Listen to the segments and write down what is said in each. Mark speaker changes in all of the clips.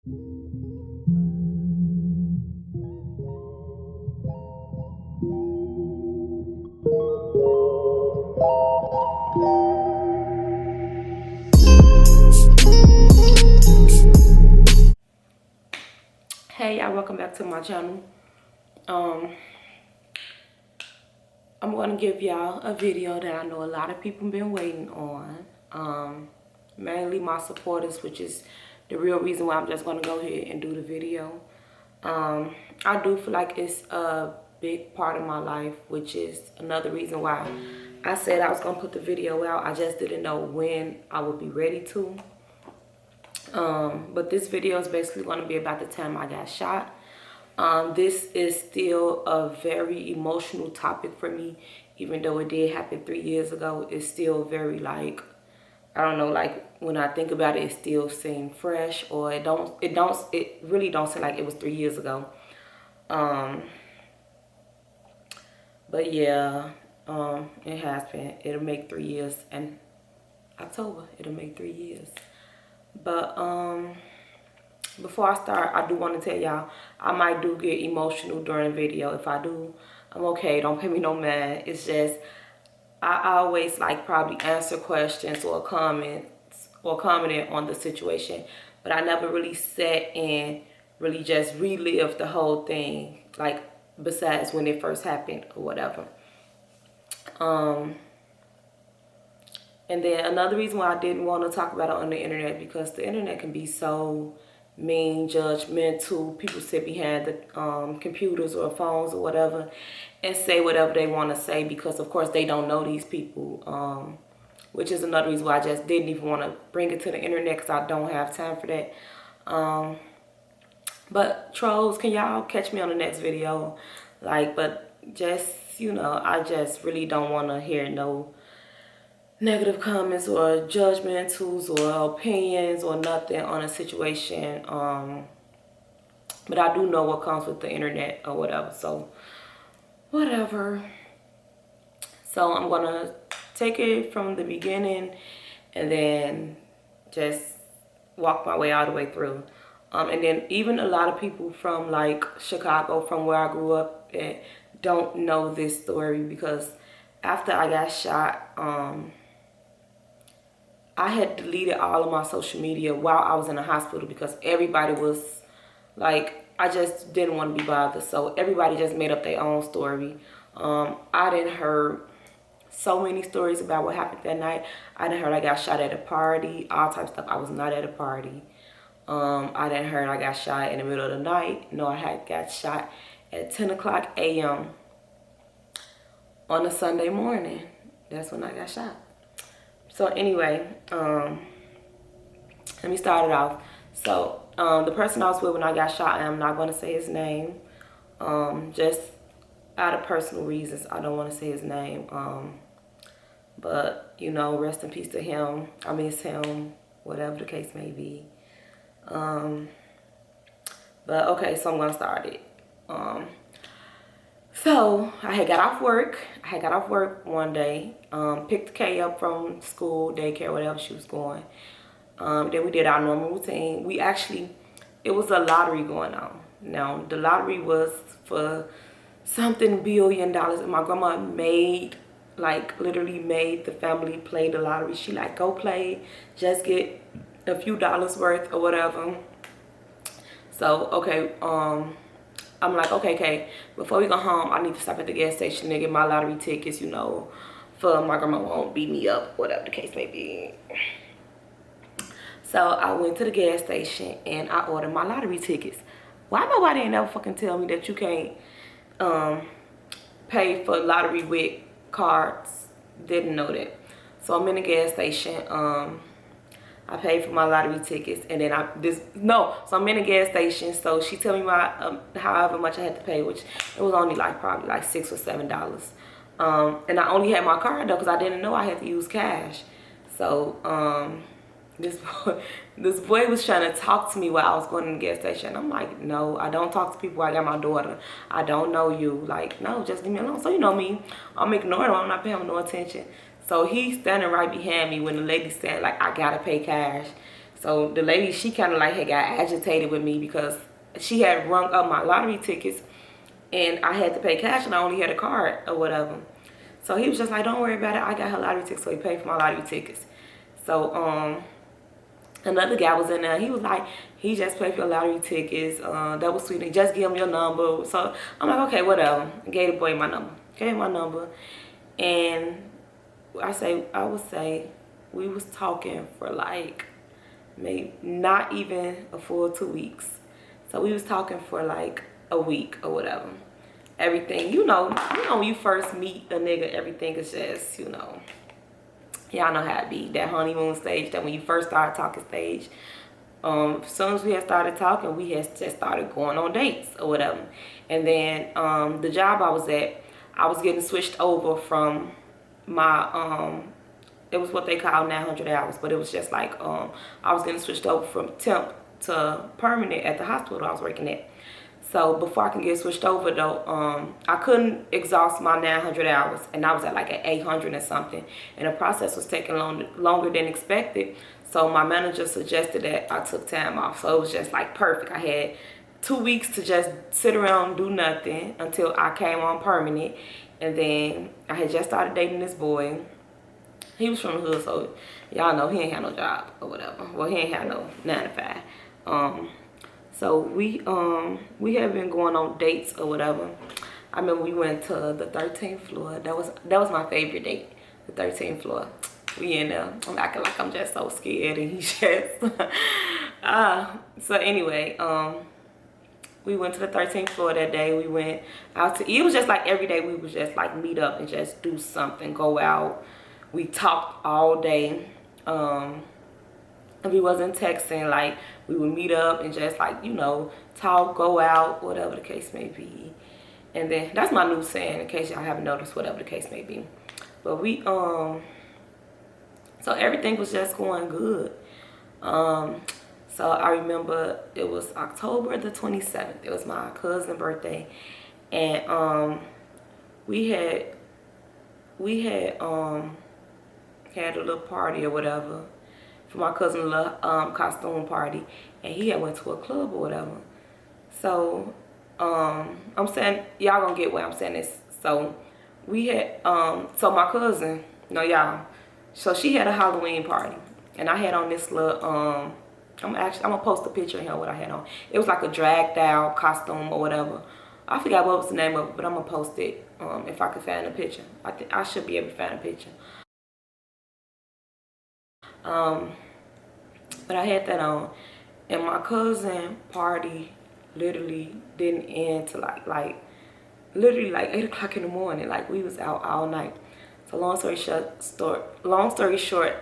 Speaker 1: Hey y'all, welcome back to my channel. I'm gonna give y'all a video that I know a lot of people been waiting on. Mainly my supporters, which is the real reason why I'm just gonna go ahead and do the video. I do feel like it's a big part of my life, which is another reason why I said I was gonna put the video out. I just didn't know when I would be ready to. But this video is basically going to be about the time I got shot. This is still a very emotional topic for me, even though it did happen 3 years ago. It's still very, like, I don't know, like when I think about it, it still seems fresh, or it really don't seem like it was 3 years ago. But yeah, it has been. It'll make 3 years in October. It'll make 3 years. But before I start, I do want to tell y'all I might do get emotional during the video. If I do, I'm okay. Don't pay me no mind. It's just I always like probably answer questions or comments or commenting on the situation, but I never really sat and really just relive the whole thing, like besides when it first happened or whatever. And then another reason why I didn't want to talk about it on the internet, because the internet can be so mean, judgmental. People sit behind the computers or phones or whatever and say whatever they want to say, because of course they don't know these people, which is another reason why I just didn't even want to bring it to the internet, because I don't have time for that. But trolls, can y'all catch me on the next video? Like, but just, you know, I just really don't want to hear no negative comments or judgmentals or opinions or nothing on a situation. But I do know what comes with the internet or whatever, so whatever. So I'm gonna take it from the beginning and then just walk my way all the way through. And then even a lot of people from like Chicago, from where I grew up at, don't know this story, because after I got shot, I had deleted all of my social media while I was in the hospital, because everybody was like, I just didn't want to be bothered. So everybody just made up their own story. I didn't heard so many stories about what happened that night. I didn't heard I got shot at a party, all types of stuff. I was not at a party. I didn't heard I got shot in the middle of the night. No, I had got shot at 10 o'clock a.m. on a Sunday morning. That's when I got shot. So anyway, let me start it off. So the person I was with when I got shot, I'm not going to say his name. Just out of personal reasons, I don't want to say his name. But, you know, rest in peace to him. I miss him, whatever the case may be. But okay, so I'm going to start it. So I had got off work one day, picked Kay up from school, daycare, whatever she was going. Then we did our normal routine. It was a lottery going on. Now, the lottery was for something $1 billion, and my grandma made, like, literally made the family play the lottery. She like, go play, just get a few dollars worth or whatever. So, okay, I'm like, okay, Kay, before we go home, I need to stop at the gas station and get my lottery tickets, you know, for my grandma won't beat me up, whatever the case may be. So I went to the gas station and I ordered my lottery tickets. Why nobody ain't ever fucking tell me that you can't pay for lottery with cards? Didn't know that. So I'm in the gas station. I paid for my lottery tickets, and then so I'm in the gas station. So she tell me my however much I had to pay, which it was only like probably like $6 or $7. And I only had my card though, because I didn't know I had to use cash. So this boy was trying to talk to me while I was going to the gas station. I'm like, no, I don't talk to people. I got my daughter. I don't know you. Like, no, just leave me alone. So you know me, I'm ignoring him. I'm not paying him no attention. So he's standing right behind me when the lady said, like, I gotta pay cash. So the lady, she kind of like had got agitated with me because she had rung up my lottery tickets and I had to pay cash and I only had a card or whatever. So he was just like, don't worry about it. I got her lottery tickets. So he paid for my lottery tickets. So another guy was in there. He was like, he just paid for your lottery tickets. That was sweet. And just give him your number. So I'm like, okay, whatever. I gave the boy my number. Gave him my number. And I would say we was talking for like maybe not even a full 2 weeks. So we was talking for like a week or whatever. Everything, you know when you first meet a nigga, everything is just, y'all know how it be, that honeymoon stage, that when you first start talking stage. As soon as we had started talking, we had just started going on dates or whatever. And then the job I was at, I was getting switched over from my it was what they call 900 hours, but it was just like I was getting switched over from temp to permanent at the hospital I was working at. So before I can get switched over though, I couldn't exhaust my 900 hours, and I was at like an 800 and something, and the process was taking longer than expected. So my manager suggested that I took time off. So it was just like perfect. I had 2 weeks to just sit around and do nothing until I came on permanent. And then I had just started dating this boy. He was from the hood, so y'all know he ain't had no job or whatever. Well, he ain't had no 9 to 5. So we have been going on dates or whatever. I remember we went to the 13th floor. That was my favorite date, the 13th floor. We in there. I'm acting like I'm just so scared, and he's just. So anyway, we went to the 13th floor that day. We went out to eat. It was just like every day we would just like meet up and just do something, go out. We talked all day. And we wasn't texting. Like, we would meet up and just like, talk, go out, whatever the case may be. And then that's my new saying, in case y'all haven't noticed, whatever the case may be. But we so everything was just going good. So I remember it was October the 27th. It was my cousin's birthday, and we had a little party or whatever for my cousin's little costume party, and he had went to a club or whatever. So I'm saying, y'all gonna get where I'm saying this. So we had so my cousin, y'all, so she had a Halloween party, and I had on this little I'm gonna post a picture of here what I had on. It was like a dragged out costume or whatever. I forgot what was the name of it, but I'm gonna post it if I can find a picture. I think I should be able to find a picture. But I had that on, and my cousin party literally didn't end till like literally like 8 o'clock in the morning. Like, we was out all night. So long story short,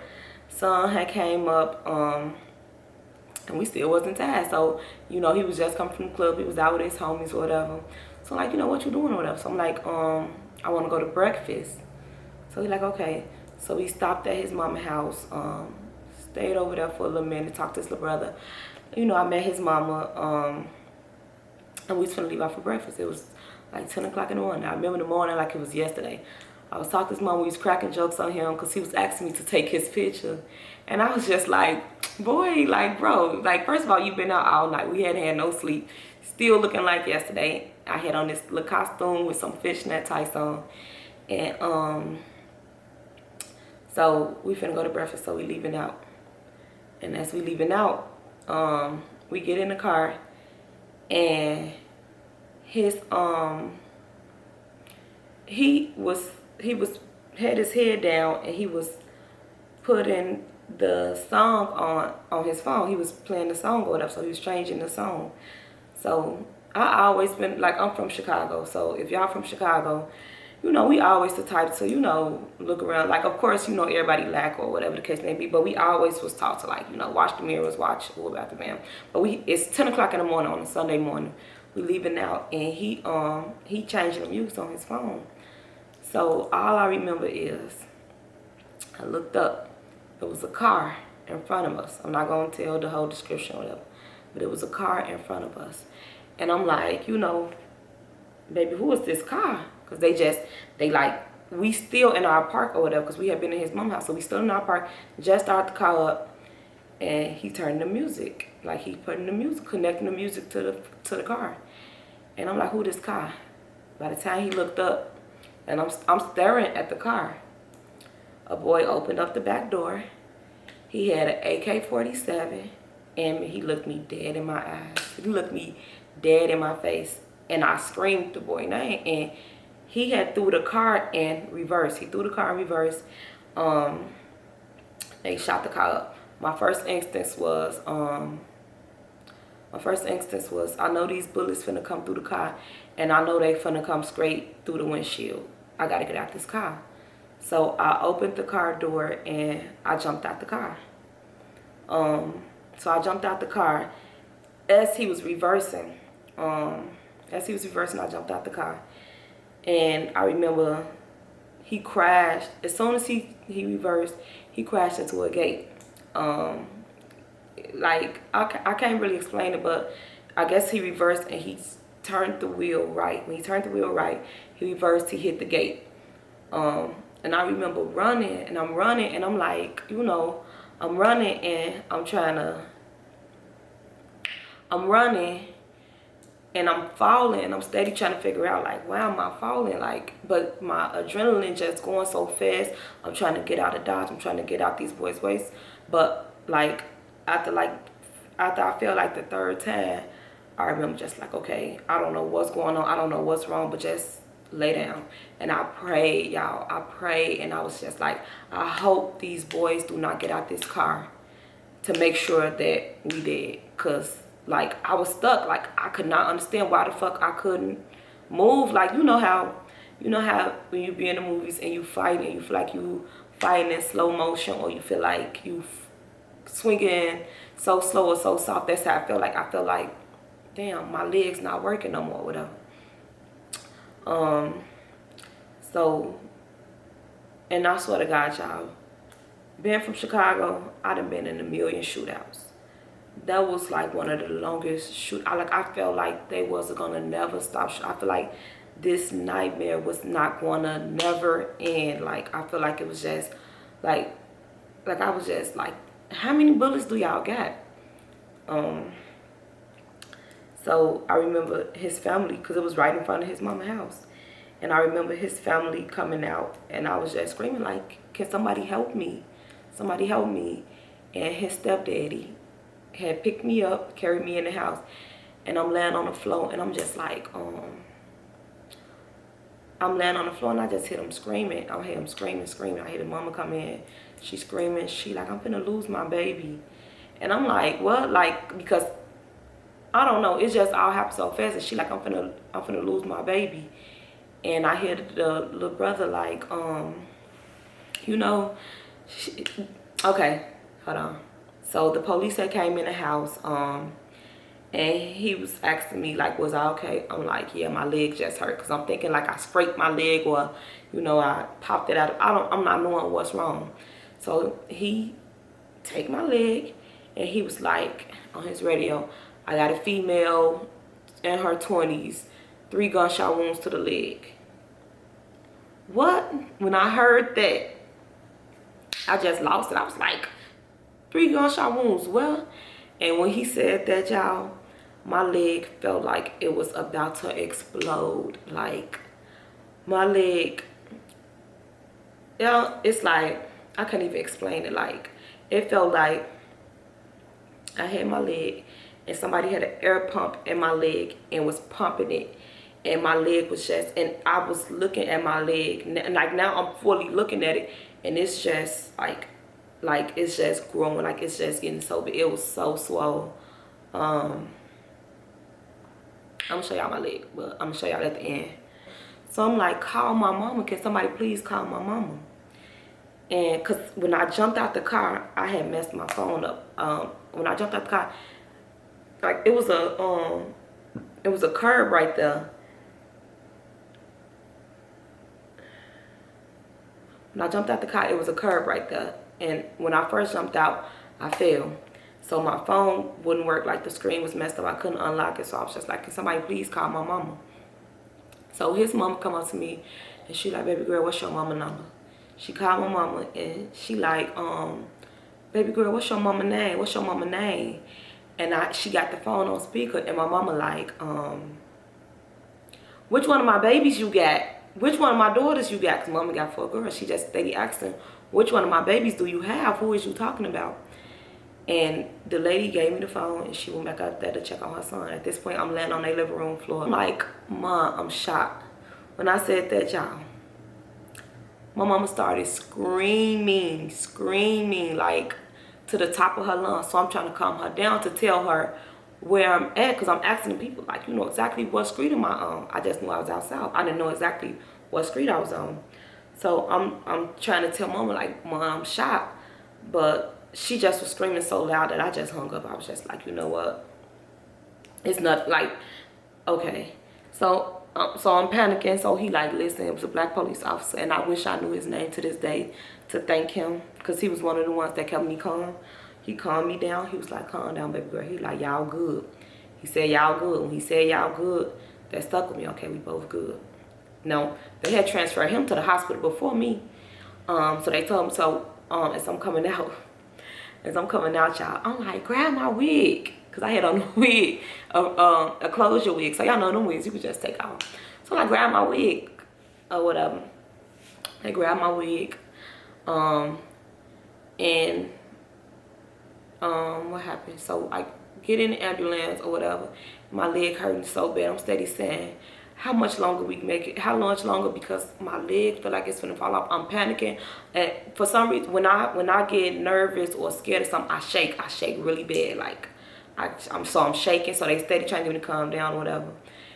Speaker 1: sun had came up, and we still wasn't tired. So, he was just coming from the club. He was out with his homies or whatever. So like, what you doing or whatever? So I'm like, I want to go to breakfast. So he's like, okay. So we stopped at his mama's house, stayed over there for a little minute, talked to his little brother. I met his mama, and we was finna leave out for breakfast. It was like 10 o'clock in the morning. I remember the morning like it was yesterday. I was talking to his mom. We was cracking jokes on him because he was asking me to take his picture. And I was just like, boy, like, bro, like, first of all, you've been out all night. We hadn't had no sleep. Still looking like yesterday. I had on this little costume with some fishnet tights on. And so we finna go to breakfast, so we leaving out. And as we leaving out, we get in the car, and his he had his head down, and he was putting the song on his phone. He was playing the song or whatever, so he was changing the song. So I always been like, I'm from Chicago, so if y'all from Chicago, we always the type to, look around. Like, of course, everybody lack or whatever the case may be, but we always was taught to, like, watch the mirrors, watch who about the man. But it's 10 o'clock in the morning on a Sunday morning. We leaving out, and he changing the music on his phone. So all I remember is I looked up. It was a car in front of us. I'm not going to tell the whole description or whatever, but it was a car in front of us. And I'm like, baby, who is this car? Because we still in our park or whatever, because we had been in his mom's house. So we still in our park, just started the car up. and he turned the music, like he putting the music, connecting the music to the car. And I'm like, who this car? By the time he looked up, and I'm staring at the car, a boy opened up the back door. He had an AK-47, and he looked me dead in my eyes. He looked me dead in my face, and I screamed the boy's name, and he had threw the car in reverse. He threw the car in reverse. They shot the car up. My first instance was, I know these bullets finna come through the car, and I know they finna come straight through the windshield. I gotta get out this car. So I opened the car door and I jumped out the car. So I jumped out the car. As he was reversing, I jumped out the car. And I remember he crashed. As soon as he reversed, he crashed into a gate. Like, I can't really explain it, but I guess he reversed and he turned the wheel right. When he turned the wheel right, he reversed, he hit the gate. And I remember running, and I'm running, and I'm like, you know, I'm running, and I'm running, and I'm falling, and I'm steady trying to figure out, like, why am I falling? Like, but my adrenaline just going so fast. I'm trying to get out of Dodge. I'm trying to get out these boys' ways. But, like, after I feel like the third time, I remember just like, okay, I don't know what's going on. I don't know what's wrong, but just lay down. And I prayed, y'all. I prayed, and I was just like, I hope these boys do not get out this car to make sure that we did. Because, like, I was stuck. Like, I could not understand why the fuck I couldn't move. Like, you know how when you be in the movies and you fight and you feel like you fighting in slow motion, or you feel like you swinging so slow or so soft. That's how I feel like. I feel like, damn, my legs not working no more, whatever. So, and I swear to God, y'all, being from Chicago, I done been in a million shootouts. That was like one of the longest I felt like they wasn't gonna never stop. I feel like this nightmare was not gonna never end. Like, I feel like it was just like I was just like, how many bullets do y'all got? So I remember his family, because it was right in front of his mama's house. And I remember his family coming out, and I was just screaming like, can somebody help me? Somebody help me. And his stepdaddy had picked me up, carried me in the house, and I'm laying on the floor, and I'm just like, I'm laying on the floor, and I just hear him screaming. I hear him screaming. I hear the mama come in. She's screaming. She like, I'm finna lose my baby. And I'm like, what? Like, because I don't know, it just all happened so fast. And she like, I'm finna lose my baby. And I hear the little brother like, you know, okay, hold on. So the police had came in the house, and he was asking me like, was I okay? I'm like, yeah, my leg just hurt. Cause I'm thinking like I scraped my leg, or, you know, I popped it out. I'm not knowing what's wrong. So he take my leg, and he was like on his radio, I got a female in her 20s, 3 gunshot wounds to the leg. What? When I heard that, I just lost it. I was like, 3 gunshot wounds, well? And when he said that, y'all, my leg felt like it was about to explode. Like, my leg, y'all, it's like, I can't even explain it. Like, it felt like I had my leg, and somebody had an air pump in my leg and was pumping it, and my leg was just, and I was looking at my leg, and like now I'm fully looking at it, and it's just like it's just growing, like it's just getting so big. It was so swole. I'm gonna show y'all my leg, but I'm gonna show y'all at the end. So I'm like, call my mama. Can somebody please call my mama? And cause when I jumped out the car, I had messed my phone up. When I jumped out the car, like it was a curb right there. When I jumped out the car, it was a curb right there. And when I first jumped out, I fell. So my phone wouldn't work, like the screen was messed up. I couldn't unlock it. So I was just like, can somebody please call my mama? So his mama come up to me, and she like, baby girl, what's your mama number? She called my mama, and she like, baby girl, what's your mama name? What's your mama name? And she got the phone on speaker, and my mama like, which one of my babies you got? Which one of my daughters you got? Because mama got 4 girls. She just steady asking, which one of my babies do you have? Who is you talking about? And the lady gave me the phone, and she went back out there to check on her son. At this point, I'm laying on their living room floor. I'm like, Ma, I'm shocked. When I said that, y'all, my mama started screaming, like to the top of her lungs. So I'm trying to calm her down to tell her where I'm at, because I'm asking people, like, you know exactly what street am I on? I just knew I was out south. I didn't know exactly what street I was on. So I'm trying to tell mama, like, Mom, I'm shocked. But she just was screaming so loud that I just hung up. I was just like, you know what? It's not like, okay. So I'm panicking. So he like, listen, it was a black police officer, and I wish I knew his name to this day to thank him, because he was one of the ones that kept me calm. He calmed me down. He was like, calm down, baby girl. He like, y'all good. He said, y'all good. When he said y'all good, that stuck with me. Okay, we both good. No, they had transferred him to the hospital before me. So they told him, so as I'm coming out, y'all, I'm like, grab my wig. Because I had on a wig, a closure wig. So y'all know them wigs, you could just take off. So I grab my wig or whatever. I grab my wig. What happened? So I get in the ambulance or whatever. My leg hurting so bad. I'm steady saying, how much longer we can make it? How much longer? Because my leg feel like it's gonna fall off. I'm panicking, and for some reason, when I get nervous or scared of something, I shake. I shake really bad. Like I'm shaking. So they steady trying to get me to calm down or whatever.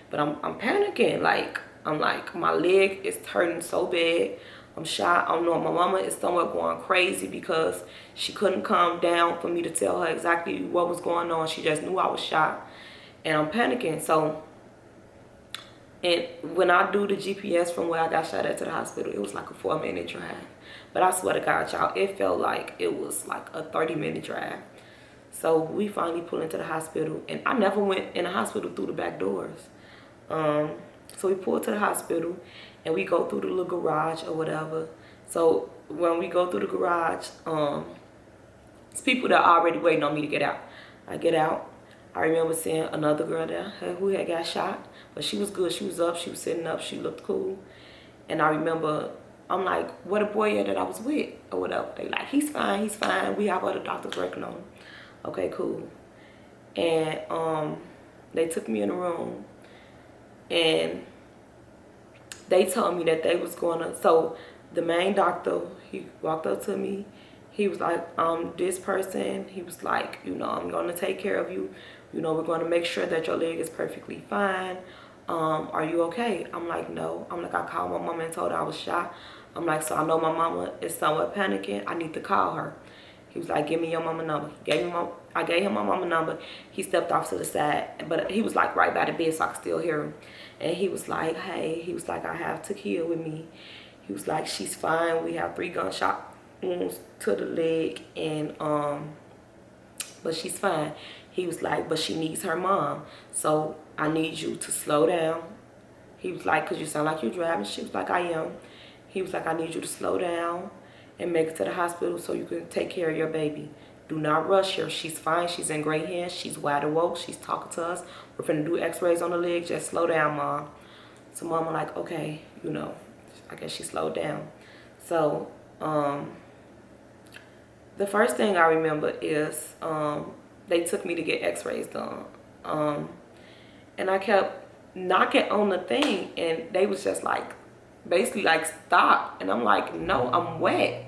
Speaker 1: But I'm panicking. Like I'm like, my leg is hurting so bad. I'm shot. I don't know. My mama is somewhat going crazy because she couldn't calm down for me to tell her exactly what was going on. She just knew I was shot, and I'm panicking. So, and when I do the GPS from where I got shot at to the hospital, it was like a 4-minute drive. But I swear to God, y'all, it felt like it was like a 30-minute drive. So we finally pull into the hospital, and I never went in the hospital through the back doors. So we pull to the hospital, and we go through the little garage or whatever. So when we go through the garage, it's people that are already waiting on me to get out. I get out. I remember seeing another girl there who had got shot, but she was good. She was up. She was sitting up. She looked cool. And I remember, I'm like, what a boy that I was with or whatever. They like, he's fine. He's fine. We have other doctors working on him. Okay, cool. And they took me in the room, and they told me that they was gonna, so the main doctor, he walked up to me. He was like, this person, he was like, you know, I'm gonna take care of you. You know, we're gonna make sure that your leg is perfectly fine. Are you okay? I'm like, no. I'm like, I called my mama and told her I was shot. I'm like, so I know my mama is somewhat panicking. I need to call her. He was like, give me your mama number. I gave him my mama number. He stepped off to the side, but he was like right by the bed, so I could still hear him. And he was like, hey, he was like, I have Takia with me. He was like, she's fine. We have 3 gunshot wounds to the leg, and but she's fine. He was like, but she needs her mom, so I need you to slow down. He was like, because you sound like you're driving. She was like, I am. He was like, I need you to slow down and make it to the hospital so you can take care of your baby. Do not rush her. She's fine. She's in great hands. She's wide awake. She's talking to us. We're finna do x-rays on the leg. Just slow down, Mom. So Mama like, okay, you know, I guess she slowed down. So the first thing I remember is they took me to get x-rays done. And I kept knocking on the thing, and they was just like, basically like, stop. And I'm like, no, I'm wet.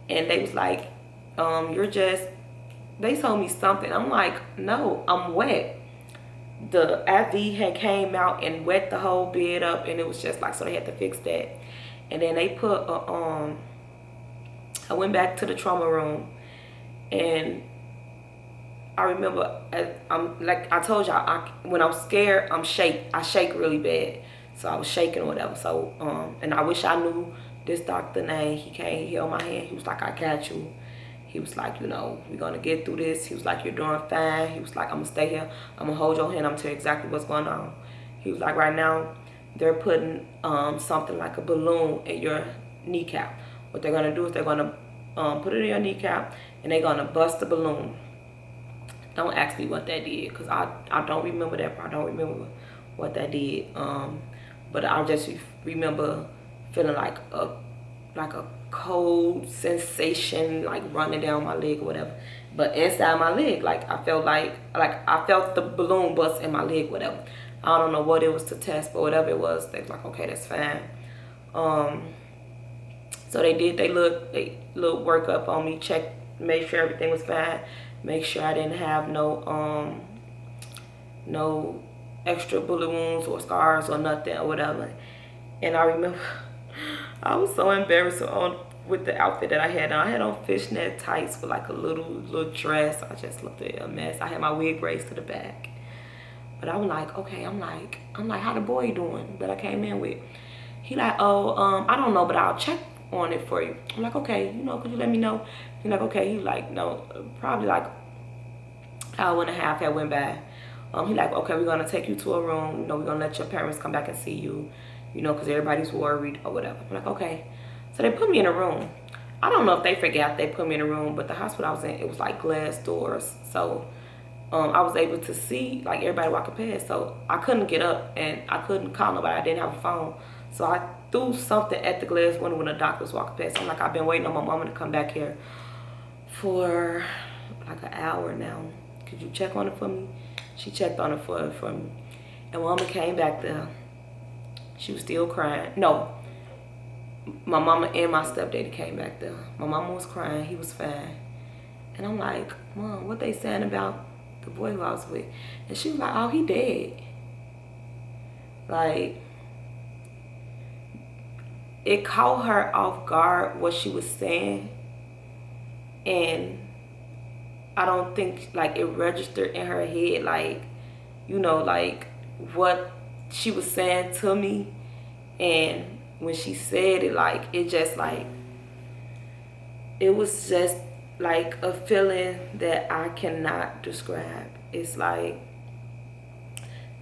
Speaker 1: And they was like, they told me something. I'm like, no, I'm wet. The IV had came out and wet the whole bed up, and it was just like, so they had to fix that. And then they put I went back to the trauma room, and I remember, I'm like I told y'all, when I'm scared, I shake really bad. So I was shaking or whatever. So and I wish I knew this doctor name. He came, he held my hand. He was like, I got you. He was like, you know, we're gonna get through this. He was like, you're doing fine. He was like, I'm gonna stay here. I'm gonna hold your hand. I'm gonna tell you exactly what's going on. He was like, right now, they're putting something like a balloon in your kneecap. What they're gonna do is they're gonna put it in your kneecap, and they're gonna bust the balloon. Don't ask me what that did, because I don't remember that part. I don't remember what that did. But I just remember feeling like a cold sensation, like running down my leg or whatever. But inside my leg, like I felt I felt the balloon bust in my leg, whatever. I don't know what it was to test, but whatever it was, they was like, okay, that's fine. So they did they little workup on me, checked, made sure everything was fine, make sure I didn't have no extra bullet wounds or scars or nothing or whatever. And I remember I was so embarrassed with the outfit that I had on. I had on fishnet tights with like a little dress. I just looked at a mess. I had my wig braids to the back. But I was like, okay, I'm like, how the boy doing that I came in with? He like, oh, I don't know, but I'll check on it for you. I'm like, okay, you know, could you let me know? He's like, okay. He like, no, probably like hour and a half had went by. He like, okay, we're gonna take you to a room. You know, we're gonna let your parents come back and see you. You know, because everybody's worried or whatever. I'm like, okay. So they put me in a room. I don't know if they forgot they put me in a room, but the hospital I was in, it was like glass doors. So I was able to see like everybody walking past. So I couldn't get up and I couldn't call nobody. I didn't have a phone. So I threw something at the glass window when the doctor was walking past. I'm like, I've been waiting on my mama to come back here for like an hour now. Could you check on it for me? She checked on it for me. And mama came back there. She was still crying. No, my mama and my stepdaddy came back there. My mama was crying. He was fine. And I'm like, Mom, what they saying about the boy who I was with? And she was like, oh, he dead. Like, it caught her off guard what she was saying. And I don't think, like, it registered in her head, like, you know, like, what she was saying to me. And when she said it, like, it just, like, it was just like a feeling that I cannot describe. It's like,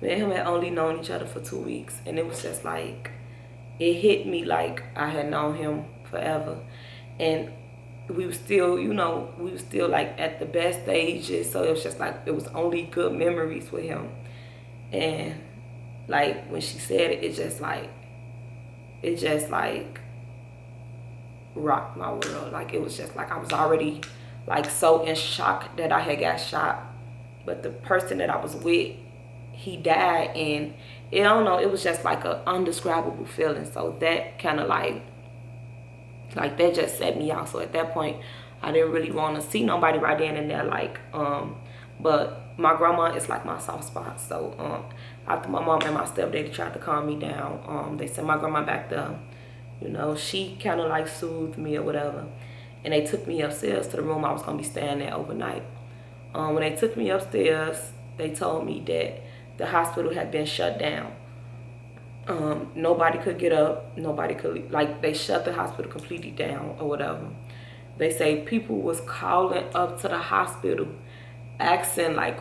Speaker 1: me and him had only known each other for 2 weeks, and it was just like, it hit me like I had known him forever. And we were still, you know, we were still like at the best stages, so it was just like, it was only good memories with him. And like when she said it, it just like rocked my world. Like, it was just like I was already like so in shock that I had got shot, but the person that I was with, he died. And I don't know, it was just like an undescribable feeling. So that kind of like that just set me out. So at that point, I didn't really want to see nobody right then and there. Like, but my grandma is like my soft spot. So after my mom and my stepdaddy tried to calm me down, they sent my grandma back there. You know, she kind of like soothed me or whatever. And they took me upstairs to the room I was going to be staying at overnight. When they took me upstairs, they told me that the hospital had been shut down. Nobody could get up. Nobody could, like, they shut the hospital completely down or whatever. They say people was calling up to the hospital asking, like,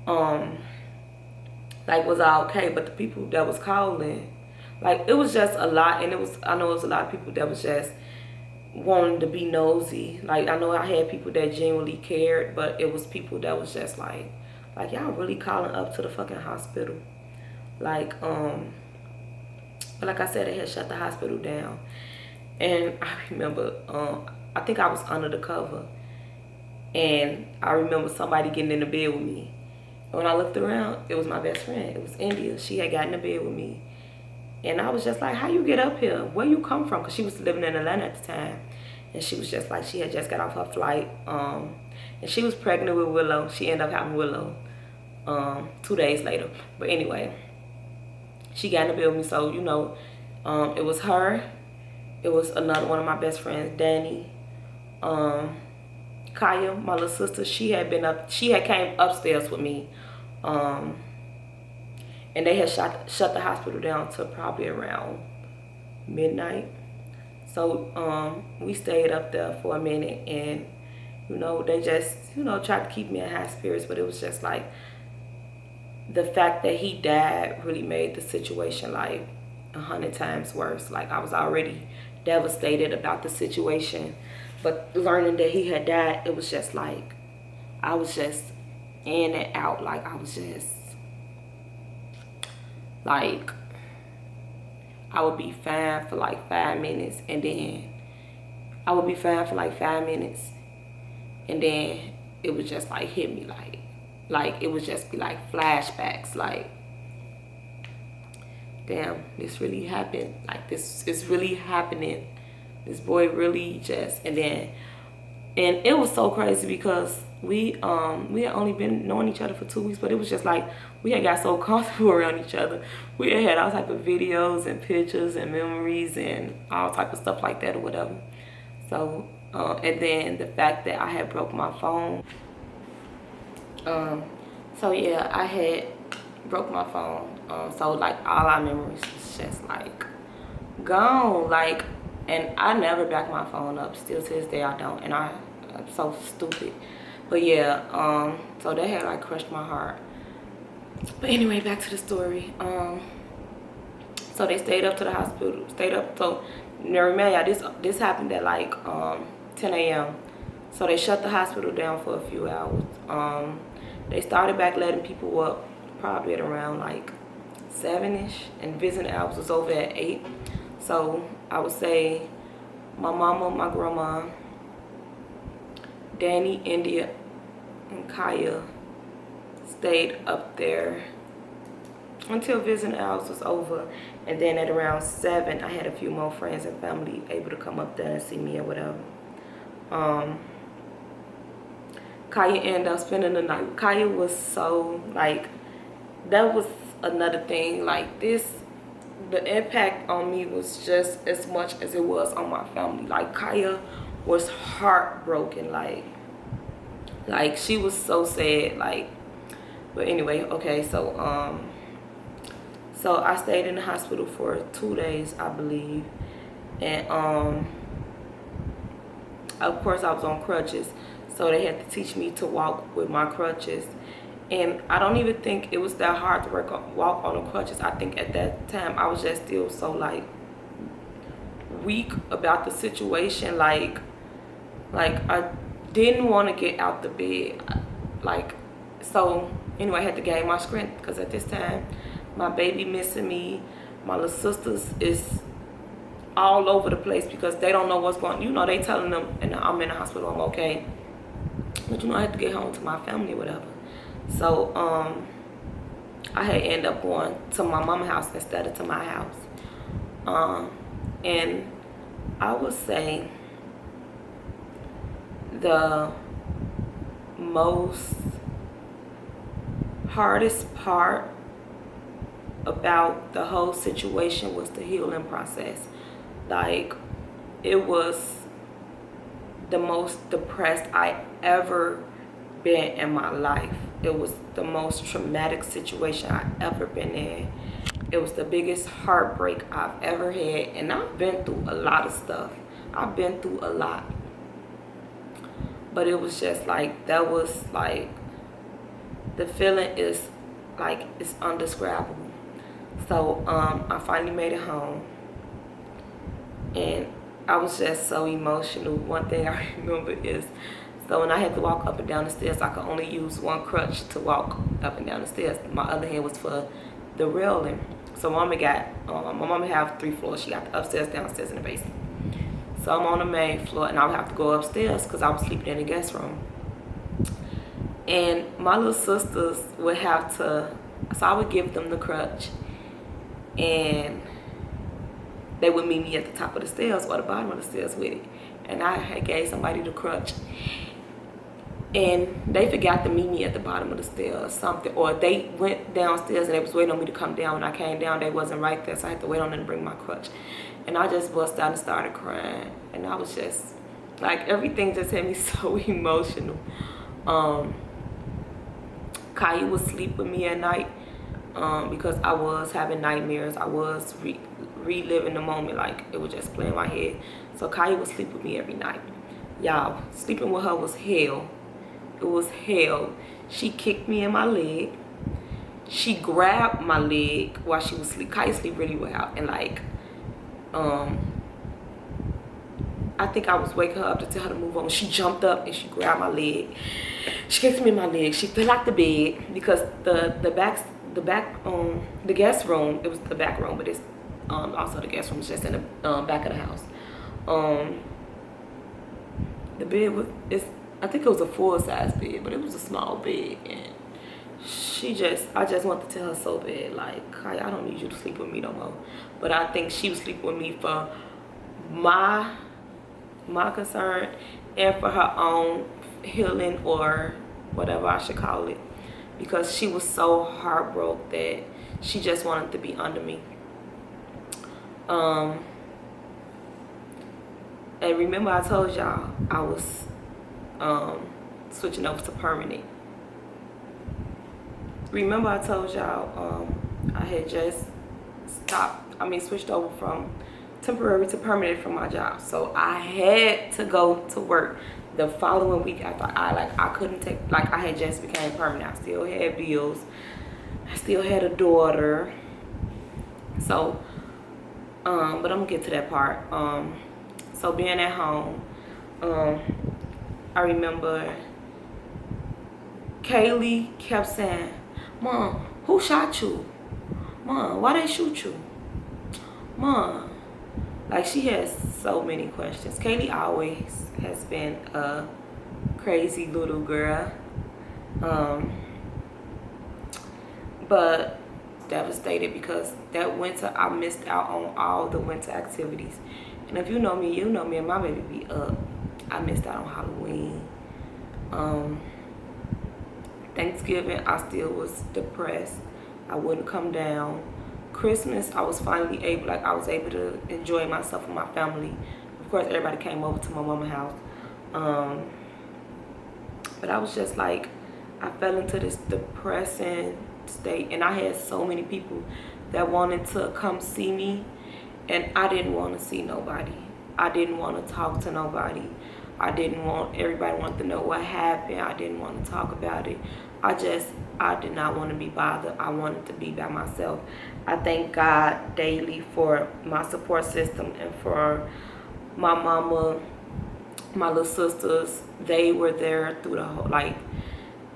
Speaker 1: was I okay? But the people that was calling, like, it was just a lot. And I know it was a lot of people that was just wanting to be nosy. Like, I know I had people that genuinely cared, but it was people that was just like y'all really calling up to the fucking hospital. Like, but like I said, they had shut the hospital down. And I remember, I think I was under the cover, and I remember somebody getting in the bed with me. And when I looked around, it was my best friend. It was India. She had gotten in the bed with me. And I was just like, how you get up here? Where you come from? Because she was living in Atlanta at the time. And she was just like, she had just got off her flight. And she was pregnant with Willow. She ended up having Willow 2 days later. But anyway, she got in the bed with me. So, you know, it was her. It was another one of my best friends, Danny. Kaya, my little sister, she had came upstairs with me. And they had shut the hospital down to probably around midnight. So we stayed up there for a minute, and you know, they just, you know, tried to keep me in high spirits, but it was just like the fact that he died really made the situation like 100 times worse. Like, I was already devastated about the situation. But learning that he had died, it was just like, I was just in and out. Like, I was just, like, I would be fine for like 5 minutes, and then I would be fine for like 5 minutes, and then it would just like hit me like it would just be like flashbacks, like, damn, this really happened. Like, this is really happening. This boy really just, and it was so crazy because we had only been knowing each other for 2 weeks, but it was just like we had got so comfortable around each other. We had all type of videos and pictures and memories and all type of stuff like that or whatever. So and then the fact that I had broke my phone. So yeah, I had broke my phone. So like all our memories was just like gone. Like, and I never back my phone up. Still to this day I don't, and I'm so stupid. But yeah, so that had like crushed my heart. But anyway, back to the story. So they stayed up to the hospital. So now remember, y'all, this happened at like 10 a.m. So they shut the hospital down for a few hours. They started back letting people up probably at around like 7-ish, and visiting hours was over at 8. So I would say my mama, my grandma, Danny, India, and Kaya stayed up there until visiting hours was over. And then at around 7, I had a few more friends and family able to come up there and see me or whatever. Kaya ended up spending the night. Kaya was so, like, that was another thing. Like, the impact on me was just as much as it was on my family. Like, Kaya was heartbroken. Like she was so sad. Like, but anyway, okay, so I stayed in the hospital for 2 days, I believe. And of course I was on crutches, so they had to teach me to walk with my crutches. And I don't even think it was that hard to walk on the crutches. I think at that time I was just still so like weak about the situation. Like I didn't want to get out the bed. Like, so anyway, I had to gain my strength because at this time my baby missing me. My little sisters is all over the place because they don't know what's going on. You know, they telling them, and I'm in the hospital, I'm okay. But you know, I had to get home to my family or whatever. So I had ended up going to my mama's house instead of to my house. And I would say the most hardest part about the whole situation was the healing process. Like, it was the most depressed I ever been in my life. It was the most traumatic situation I ever been in. It was the biggest heartbreak I've ever had, and I've been through a lot of stuff. I've been through a lot. But it was just like, that was like, the feeling is like, it's undescribable. So I finally made it home, and I was just so emotional. One thing I remember is, so when I had to walk up and down the stairs, I could only use one crutch to walk up and down the stairs. My other hand was for the railing. So my mama have 3 floors. She got the upstairs, downstairs, and the basement. So I'm on the main floor, and I would have to go upstairs because I was sleeping in the guest room. And my little sisters would have to, so I would give them the crutch, and they would meet me at the top of the stairs or the bottom of the stairs with it. And I had gave somebody the crutch, and they forgot to meet me at the bottom of the stairs or something, or they went downstairs and they was waiting on me to come down. When I came down, they wasn't right there, so I had to wait on them to bring my crutch. And I just bust out and started crying, and I was just like, everything just had me so emotional. Kaya would sleep with me at night because I was having nightmares. I was reliving the moment, like it would just play in my head. So Kaya would sleep with me every night. Y'all, sleeping with her was hell. It was hell. She kicked me in my leg. She grabbed my leg while she was asleep. Kaya sleep really well, and like I think I was waking her up to tell her to move on. She jumped up and she grabbed my leg. She kicked me in my leg. She fell out the bed because the guest room, it was the back room, but it's also the guest room is just in the back of the house. The bed was, I think it was a full-size bed, but it was a small bed, and I just wanted to tell her so bad, like, I don't need you to sleep with me no more. But I think she was sleeping with me for my concern and for her own healing, or whatever I should call it, because she was so heartbroken that she just wanted to be under me. And remember I told y'all I was switching over to permanent. Remember I told y'all I had just switched over from temporary to permanent from my job. So I had to go to work the following week after I couldn't take, like, I had just became permanent. I still had bills. I still had a daughter. So, but I'm gonna get to that part. So being at home, I remember Kaylee kept saying, "Mom, who shot you? Mom, why they shoot you? Mom." Like, she has so many questions. Kaylee always has been a crazy little girl. But devastated because that winter I missed out on all the winter activities. And if you know me and my baby be up. I missed out on Halloween. Thanksgiving, I still was depressed. I wouldn't come down. Christmas, I was finally able, I was able to enjoy myself with my family. Of course, everybody came over to my mama's house. But I was just like, I fell into this depressing state, and I had so many people that wanted to come see me, and I didn't want to see nobody. I didn't want to talk to nobody. Everybody wanted to know what happened. I didn't want to talk about it. I did not want to be bothered. I wanted to be by myself. I thank God daily for my support system and for my mama, my little sisters. They were there through the whole,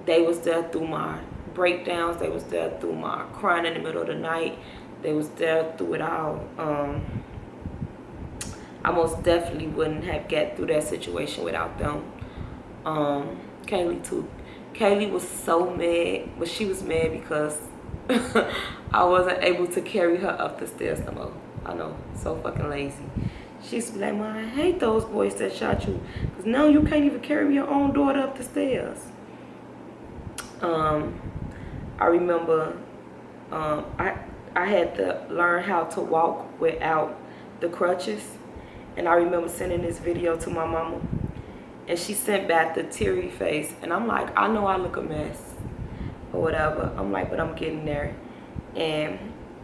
Speaker 1: they was there through my breakdowns. They was there through my crying in the middle of the night. They was there through it all. I most definitely wouldn't have get through that situation without them. Kaylee too. Kaylee was so mad, but she was mad because I wasn't able to carry her up the stairs no more. I know, so fucking lazy. She's like, "Mom, I hate those boys that shot you, because now you can't even carry your own daughter up the stairs." I remember I had to learn how to walk without the crutches. And I remember sending this video to my mama, and she sent back the teary face, and I'm like, I know I look a mess or whatever. I'm like, but I'm getting there. And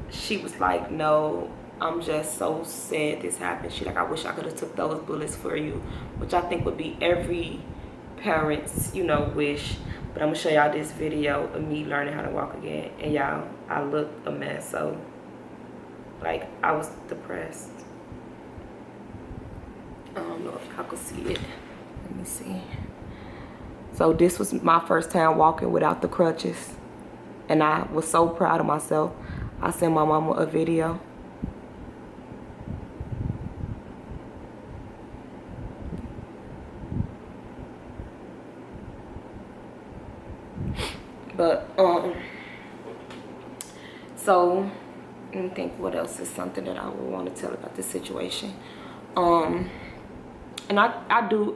Speaker 1: she was like, "No, I'm just so sad this happened." She like, "I wish I could have took those bullets for you," which I think would be every parent's, wish. But I'm gonna show y'all this video of me learning how to walk again, and y'all, I look a mess. So, I was depressed. I don't know if y'all can see it. Let me see. So this was my first time walking without the crutches, and I was so proud of myself. I sent my mama a video. But so let me think what else is something that I would want to tell about this situation. And I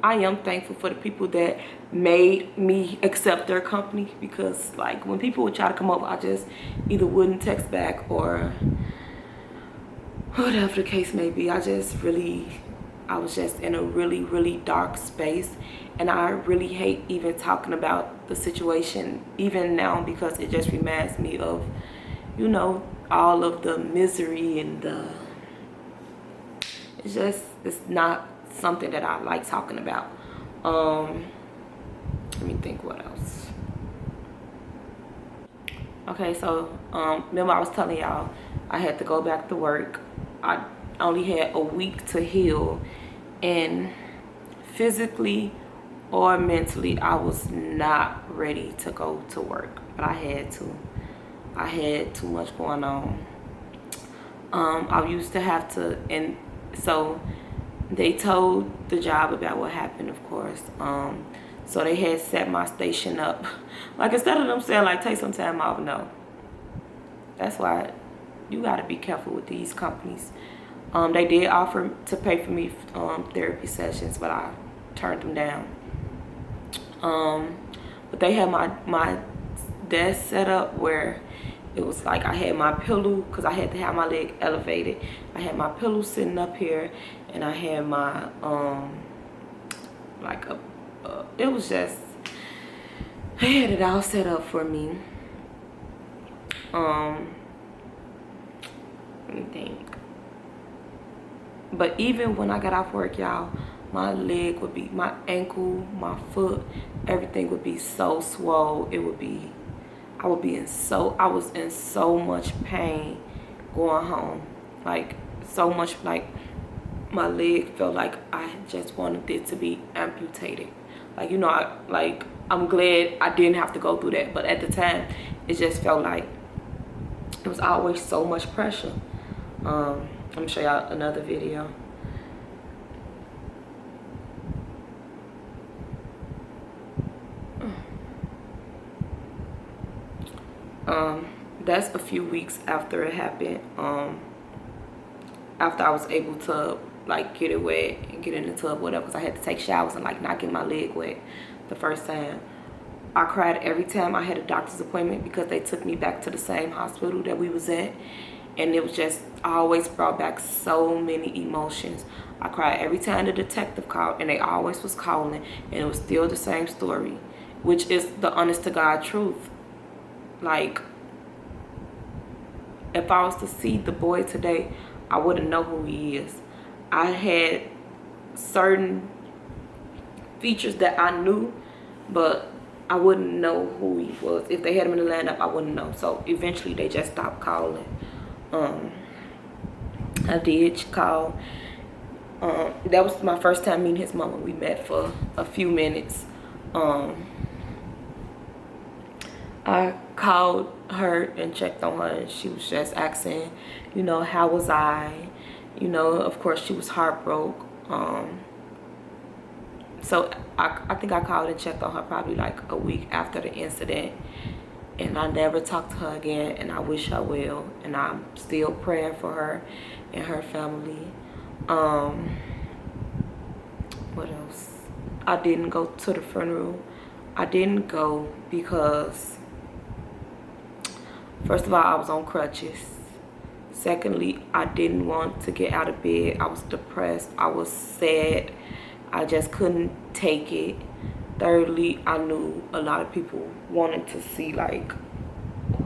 Speaker 1: am thankful for the people that made me accept their company, because when people would try to come over, I just either wouldn't text back or whatever the case may be. I was just in a really, really dark space, and I really hate even talking about the situation even now, because it just reminds me of, all of the misery and it's not something that I like talking about. Let me think what else. Okay, so remember I was telling y'all I had to go back to work. I only had a week to heal, and physically or mentally I was not ready to go to work, but I had to. I had too much going on. I used to have to, and so they told the job about what happened, of course. So they had set my station up. Like, instead of them saying, like, take some time off, no. That's why you got to be careful with these companies. They did offer to pay for me therapy sessions, but I turned them down. But they had my desk set up where it was like I had my pillow, because I had to have my leg elevated. I had my pillow sitting up here, and I had my like it was just, they had it all set up for me. Let me think. But even when I got off work, y'all, my leg would be, my ankle, my foot, everything would be so swole. It would be, I was in so much pain going home. Like, so much, like, my leg felt like I just wanted it to be amputated. Like, you know, I'm glad I didn't have to go through that. But at the time, it just felt like it was always so much pressure. I'm gonna show y'all another video. That's a few weeks after it happened. After I was able to, like, get it wet and get in the tub, whatever, because I had to take showers and, like, not get my leg wet the first time. I cried every time I had a doctor's appointment because they took me back to the same hospital that we was at. And it was just, I always brought back so many emotions. I cried every time the detective called, and they always was calling, and it was still the same story, which is the honest to God truth. Like, if I was to see the boy today, I wouldn't know who he is. I had certain features that I knew, but I wouldn't know who he was. If they had him in the lineup, I wouldn't know. So eventually they just stopped calling. I did call. That was my first time meeting his mama. We met for a few minutes. I called her and checked on her, and she was just asking, you know, how was I? You know, of course she was heartbroken. So I think I called and checked on her probably like a week after the incident, and I never talked to her again, and I wish her well, and I'm still praying for her and her family. What else? I didn't go to the funeral. I didn't go because, first of all, I was on crutches. Secondly, I didn't want to get out of bed. I was depressed. I was sad. I just couldn't take it. Thirdly, I knew a lot of people wanted to see, like,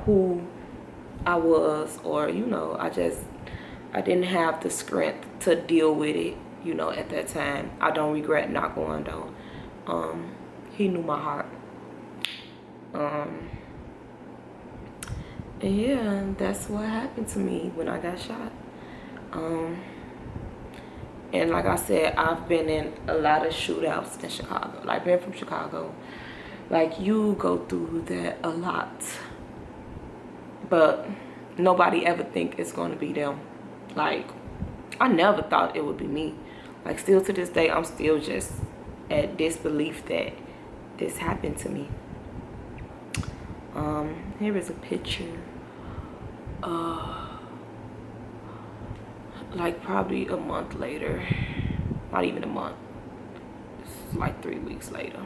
Speaker 1: who I was, or, you know, I didn't have the strength to deal with it, you know, at that time. I don't regret not going, though. He knew my heart. And yeah, that's what happened to me when I got shot. And like I said, I've been in a lot of shootouts in Chicago. Like, being from Chicago, like, you go through that a lot. But nobody ever think it's going to be them. Like, I never thought it would be me. Like, still to this day, I'm still just at disbelief that this happened to me. Here is a picture. Like, probably a month later. Not even a month. It's like 3 weeks later.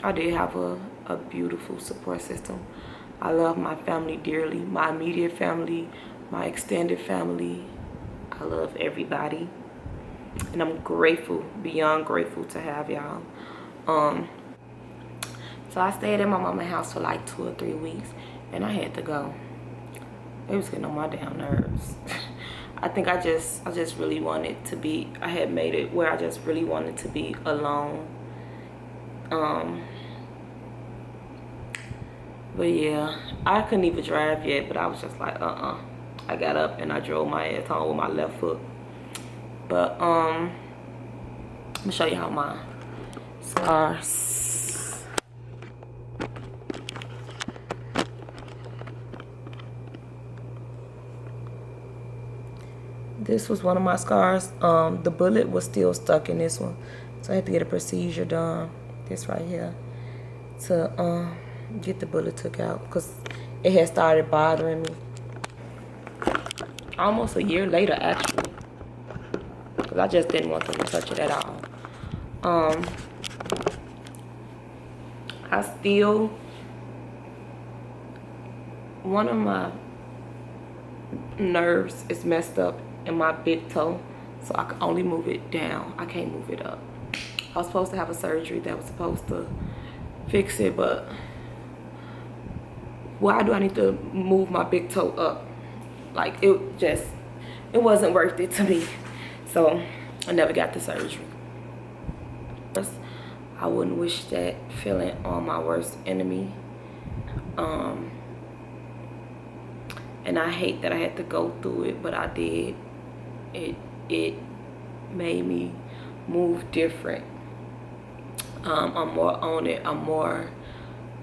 Speaker 1: I did have a beautiful support system. I love my family dearly. My immediate family, my extended family. I love everybody. And I'm grateful, beyond grateful to have y'all. So I stayed at my mama's house for like 2 or 3 weeks, and I had to go. It was getting on my damn nerves. I think I just really wanted to be, I had made it where I just really wanted to be alone. But yeah, I couldn't even drive yet, but I was just like, I got up and I drove my ass home with my left foot. But I'm gonna show you how my scars. This was one of my scars. The bullet was still stuck in this one, so I had to get a procedure done. This right here, to get the bullet took out because it had started bothering me. Almost a year later, actually, because I just didn't want them to touch it at all. I still, one of my nerves is messed up in my big toe, so I can only move it down. I can't move it up. I was supposed to have a surgery that was supposed to fix it, but why do I need to move my big toe up? Like, it wasn't worth it to me. So I never got the surgery. I wouldn't wish that feeling on my worst enemy. And I hate that I had to go through it, but I did. It made me move different. I'm more on it. I'm more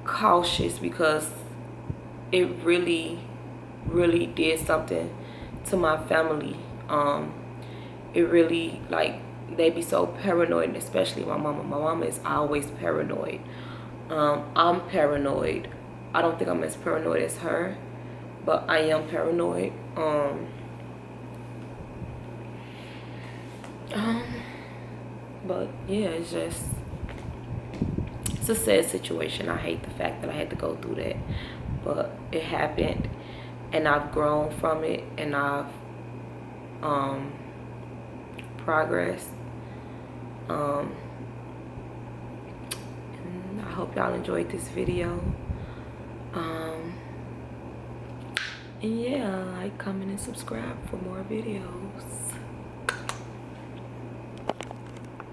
Speaker 1: cautious because it really did something to my family. It really, like, they be so paranoid, especially my mama. My mama is always paranoid. I'm paranoid. I don't think I'm as paranoid as her, but I am paranoid. But yeah, it's a sad situation. I hate the fact that I had to go through that, but it happened, and I've grown from it, and I've progressed. And I hope y'all enjoyed this video. And yeah, like, comment, and subscribe for more videos.